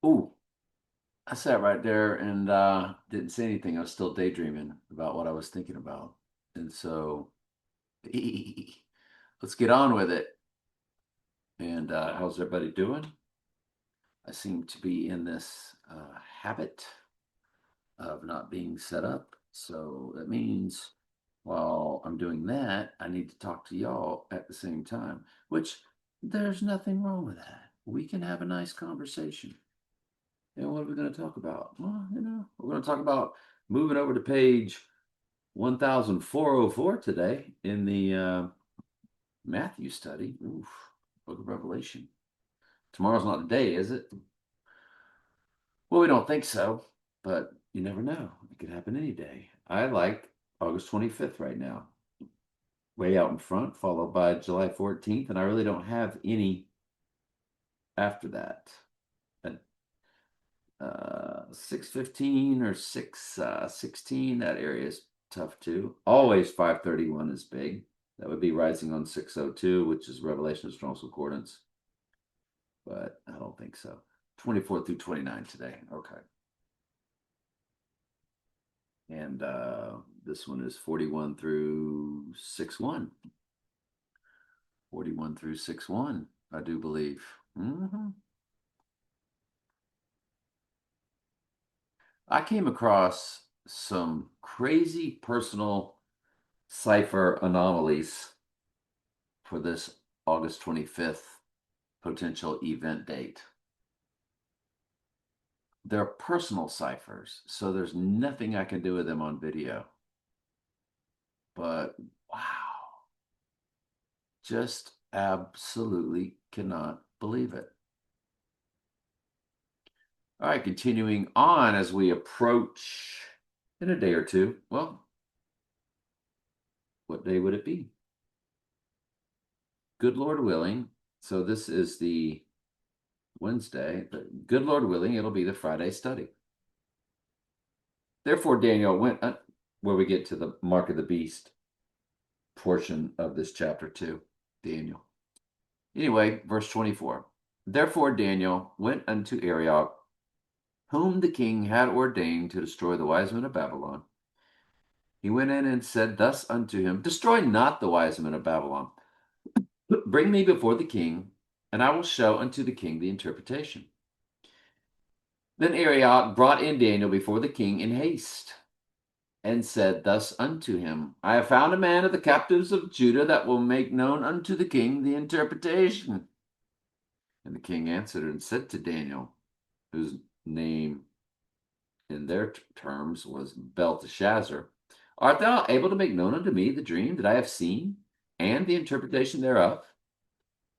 Ooh, I sat right there and didn't say anything. I was still daydreaming about what I was thinking about. And so let's get on with it. And how's everybody doing? I seem to be in this habit of not being set up. So that means while I'm doing that, I need to talk to y'all at the same time, which there's nothing wrong with that. We can have a nice conversation. And what are we going to talk about? Well, we're going to talk about moving over to page 1404 today in the Matthew study. Oof, Book of Revelation. Tomorrow's not the day, is it? Well, we don't think so, but you never know. It could happen any day. I like August 25th right now, way out in front, followed by July 14th, and I really don't have any after that. At 6:15 or 6:16, that area is tough too. Always 5:31 is big. That would be rising on 6:02, which is Revelation of Strong's Concordance, but I don't think so. 24 through 29 today. Okay. And this one is 41 through 6:1. 41 through 6:1, I do believe. I came across some crazy personal cipher anomalies for this August 25th potential event date. They're personal ciphers, so there's nothing I can do with them on video. But wow, just absolutely cannot believe it. All right, continuing on as we approach in a day or two. Well, what day would it be? Good Lord willing. So this is the Wednesday, but good Lord willing, it'll be the Friday study. Therefore, Daniel went where we get to the mark of the beast portion of this chapter 2, Daniel. Anyway, verse 24. Therefore, Daniel went unto Arioch, whom the king had ordained to destroy the wise men of Babylon. He went in and said thus unto him, Destroy not the wise men of Babylon. Bring me before the king, and I will show unto the king the interpretation. Then Arioch brought in Daniel before the king in haste, and said thus unto him, I have found a man of the captives of Judah that will make known unto the king the interpretation. And the king answered and said to Daniel, whose name in their terms was Belteshazzar, Art thou able to make known unto me the dream that I have seen, and the interpretation thereof?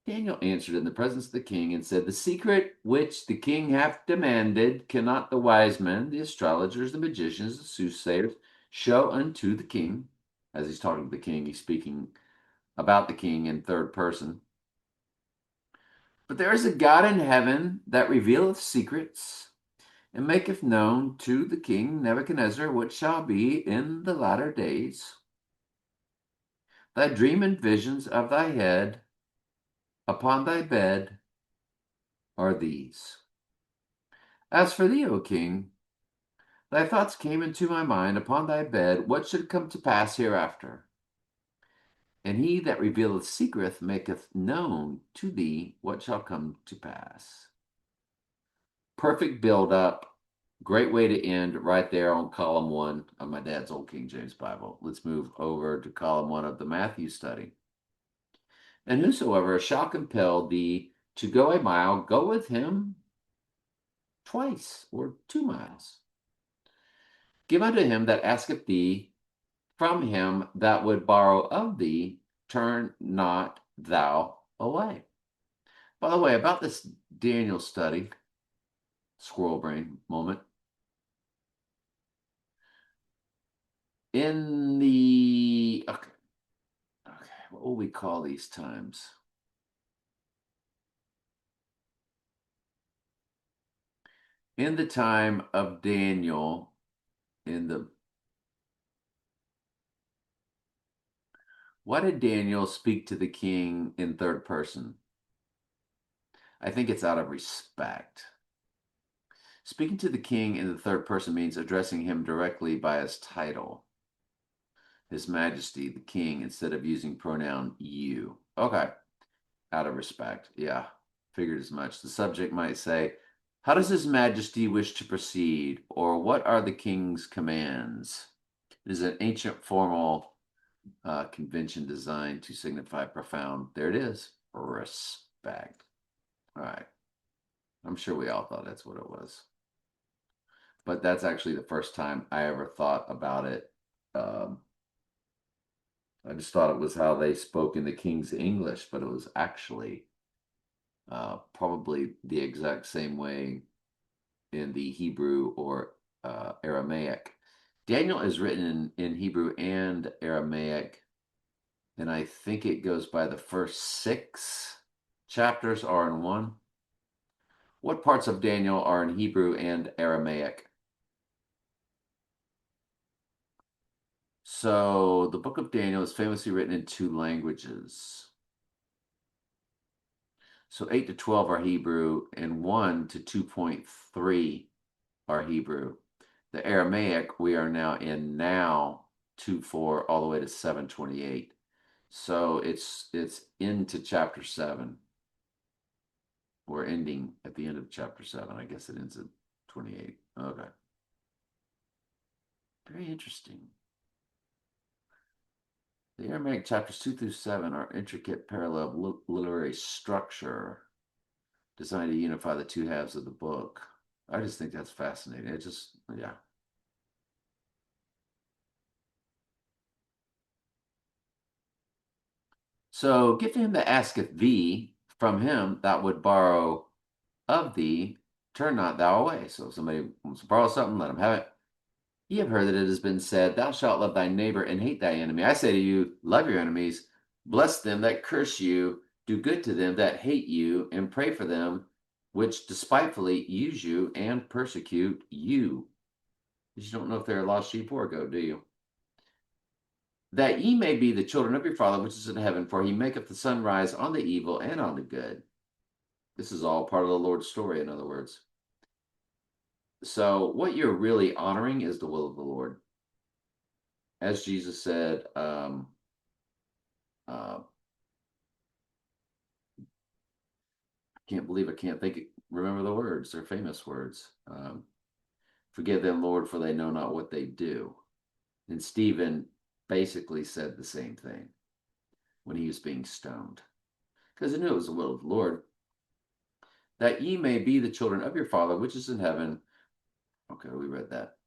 Daniel answered in the presence of the king and said, The secret which the king hath demanded cannot the wise men, the astrologers, the magicians, the soothsayers show unto the king. As he's talking to the king, he's speaking about the king in third person. But there is a God in heaven that revealeth secrets, and maketh known to the king Nebuchadnezzar what shall be in the latter days. Thy dream and visions of thy head upon thy bed are these. As for thee, O king, thy thoughts came into my mind upon thy bed, what should come to pass hereafter. And he that revealeth secrets maketh known to thee what shall come to pass. Perfect build up. Great way to end right there on column 1 of my dad's old King James Bible. Let's move over to column 1 of the Matthew study. And whosoever shall compel thee to go a mile, go with him twice or 2 miles. Give unto him that asketh thee, from him that would borrow of thee, turn not thou away. By the way, about this Daniel study, squirrel brain moment, in the, okay, what will we call these times? In the time of Daniel, in the, why did Daniel speak to the king in third person? I think it's out of respect. Speaking to the king in the third person means addressing him directly by his title, His Majesty, the king, instead of using pronoun you. Okay, out of respect. Yeah, figured as much. The subject might say, how does His Majesty wish to proceed? Or what are the king's commands? It is an ancient formal convention designed to signify profound, there it is, respect. All right. I'm sure we all thought that's what it was. But that's actually the first time I ever thought about it. I just thought it was how they spoke in the King's English, but it was actually probably the exact same way in the Hebrew or Aramaic. Daniel is written in Hebrew and Aramaic, and I think it goes by the first 6 chapters are in one. What parts of Daniel are in Hebrew and Aramaic? So the book of Daniel is famously written in 2 languages. So 8 to 12 are Hebrew, and 1 to 2.3 are Hebrew. The Aramaic we are now in 2:4 all the way to 7:28. So it's into chapter 7. We're ending at the end of chapter 7. I guess it ends at 28. Okay. Very interesting. The Aramaic chapters 2 through 7 are intricate parallel literary structure designed to unify the 2 halves of the book. I just think that's fascinating. It just, yeah. So give to him that asketh thee, from him that would borrow of thee, turn not thou away. So if somebody wants to borrow something, let him have it. Ye have heard that it has been said, thou shalt love thy neighbor and hate thy enemy. I say to you, love your enemies, bless them that curse you, do good to them that hate you, and pray for them which despitefully use you and persecute you. You don't know if they're a lost sheep or a goat, do you? That ye may be the children of your Father which is in heaven, for he maketh the sun rise on the evil and on the good. This is all part of the Lord's story, in other words. So what you're really honoring is the will of the Lord. As Jesus said, uh, can't believe I can't remember the words. They're famous words. Forgive them, Lord, for they know not what they do. And Stephen basically said the same thing when he was being stoned, because he knew it was the will of the Lord. That ye may be the children of your Father which is in heaven. Okay, we read that.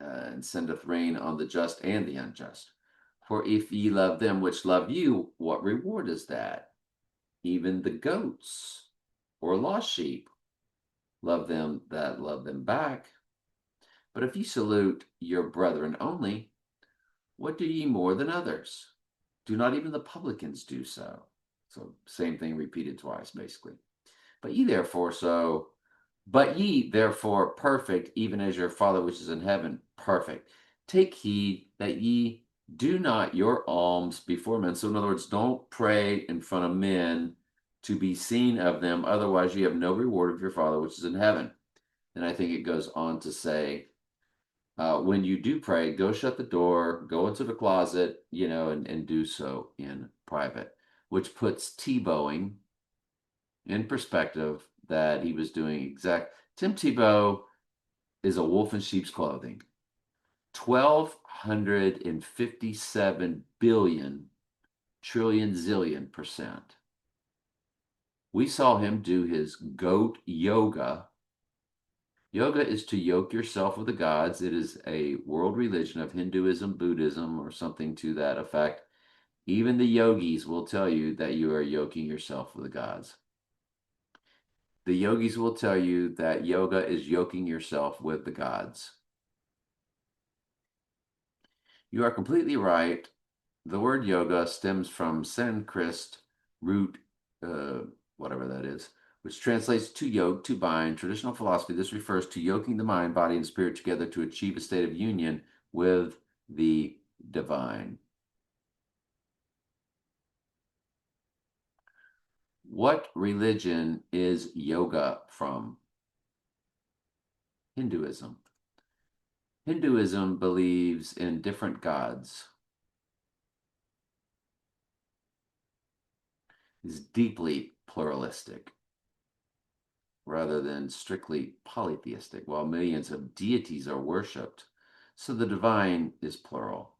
And sendeth rain on the just and the unjust. For if ye love them which love you, what reward is that? Even the goats or lost sheep love them that love them back. But if ye salute your brethren only, what do ye more than others? Do not even the publicans do so? So same thing repeated twice, basically. But ye therefore perfect, even as your Father which is in heaven perfect. Take heed that ye do not your alms before men. So in other words, don't pray in front of men to be seen of them, otherwise you have no reward of your Father which is in heaven. And I think it goes on to say, when you do pray, go shut the door, go into the closet, and do so in private, which puts Tebowing in perspective that he was doing Tim Tebow is a wolf in sheep's clothing. 1,257 billion trillion zillion percent. We saw him do his goat yoga. Yoga is to yoke yourself with the gods. It is a world religion of Hinduism, Buddhism, or something to that effect. Even the yogis will tell you that you are yoking yourself with the gods. The yogis will tell you that yoga is yoking yourself with the gods. You are completely right. The word yoga stems from Sanskrit root, whatever that is, which translates to yoke, to bind. Traditional philosophy, this refers to yoking the mind, body, and spirit together to achieve a state of union with the divine. What religion is yoga from? Hinduism. Hinduism believes in different gods, is deeply pluralistic rather than strictly polytheistic, while millions of deities are worshipped. So the divine is plural.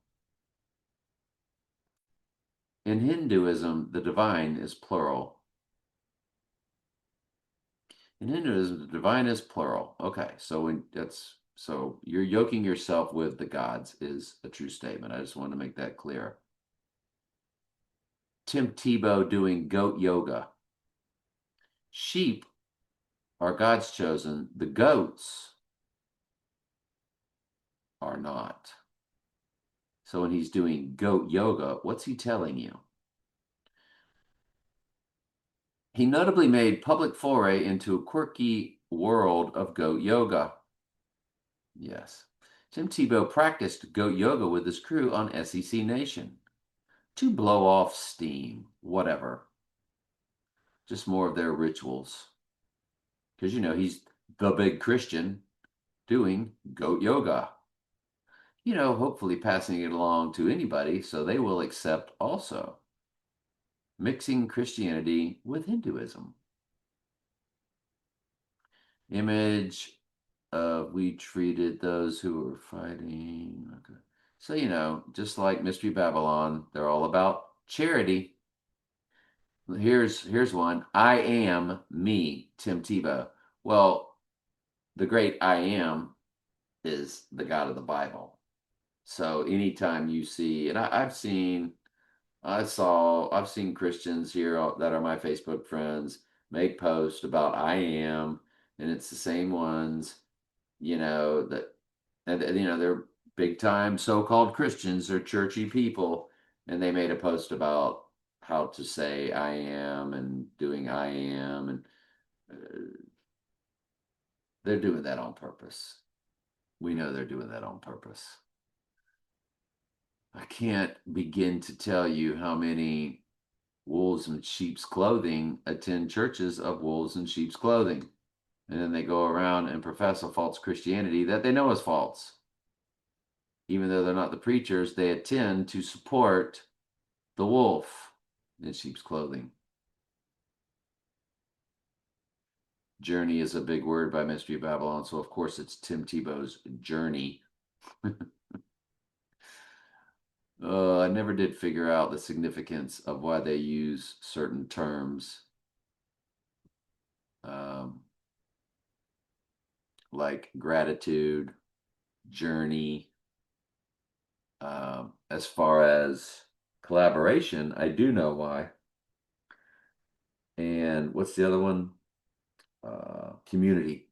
In Hinduism, the divine is plural. In Hinduism, the divine is plural. Okay, so you're yoking yourself with the gods is a true statement. I just want to make that clear. Tim Tebow doing goat yoga. Sheep are God's chosen. The goats are not. So when he's doing goat yoga, what's he telling you? He notably made public foray into a quirky world of goat yoga. Yes. Tim Tebow practiced goat yoga with his crew on SEC Nation to blow off steam, whatever. Just more of their rituals. Because, he's the big Christian doing goat yoga. Hopefully passing it along to anybody so they will accept also. Mixing Christianity with Hinduism. Image of we treated those who were fighting. Okay. So, just like Mystery Babylon, they're all about charity. Here's one. I am me, Tim Tebow. Well, the great I am is the God of the Bible. So anytime you see, and I've seen Christians here that are my Facebook friends make posts about I am, and it's the same ones, that, and they're big time so-called Christians, they're churchy people, and they made a post about how to say I am and doing I am, and they're doing that on purpose. We know they're doing that on purpose. I can't begin to tell you how many wolves in sheep's clothing attend churches of wolves in sheep's clothing. And then they go around and profess a false Christianity that they know is false. Even though they're not the preachers, they attend to support the wolf in sheep's clothing. Journey is a big word by Mystery Babylon, so of course it's Tim Tebow's journey. I never did figure out the significance of why they use certain terms. Like gratitude, journey. As far as collaboration, I do know why. And what's the other one? Community.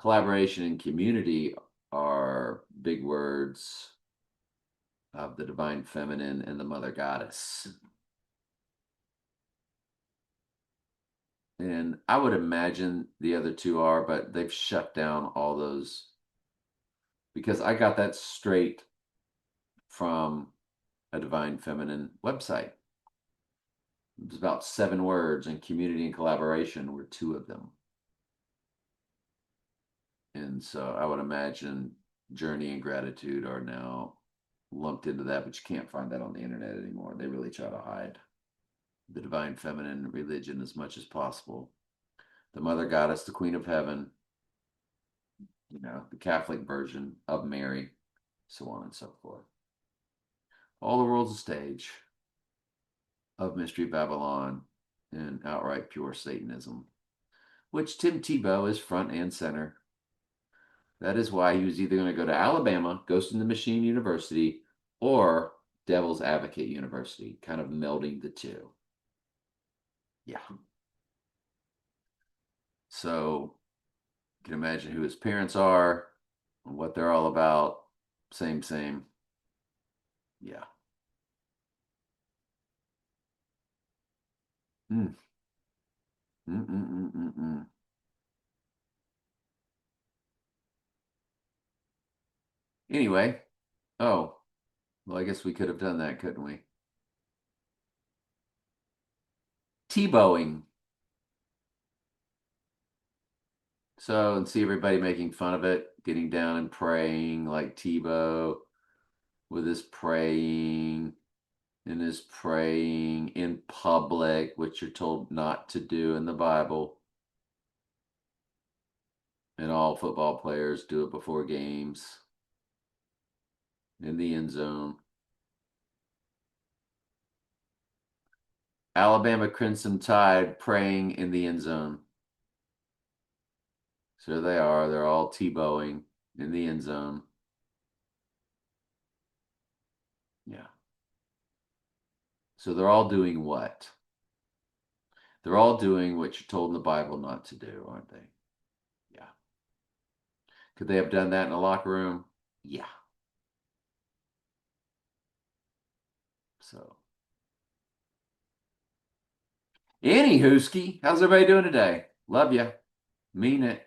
Collaboration and community are big words of the divine feminine and the mother goddess. And I would imagine the other two are, but they've shut down all those because I got that straight from a divine feminine website. It was about 7 words, and community and collaboration were 2 of them. And so I would imagine journey and gratitude are now lumped into that, but you can't find that on the internet anymore. They really try to hide the divine feminine religion as much as possible. The mother goddess, the queen of heaven, the Catholic version of Mary, so on and so forth. All the world's a stage of Mystery Babylon and outright pure Satanism, which Tim Tebow is front and center. That is why he was either going to go to Alabama, Ghost in the Machine University, or Devil's Advocate University, kind of melding the two. Yeah. So you can imagine who his parents are, and what they're all about. Same. Yeah. Mm. Mm-mm-mm-mm-mm. Anyway, oh, well, I guess we could have done that, couldn't we? Tebowing. So, and see everybody making fun of it, getting down and praying like Tebow with his praying and his praying in public, which you're told not to do in the Bible. And all football players do it before games in the end zone. Alabama Crimson Tide praying in the end zone. So they are. They're all Tebowing in the end zone. Yeah. So they're all doing what? They're all doing what you're told in the Bible not to do, aren't they? Yeah. Could they have done that in a locker room? Yeah. So, anywhoski, how's everybody doing today? Love you. Mean it.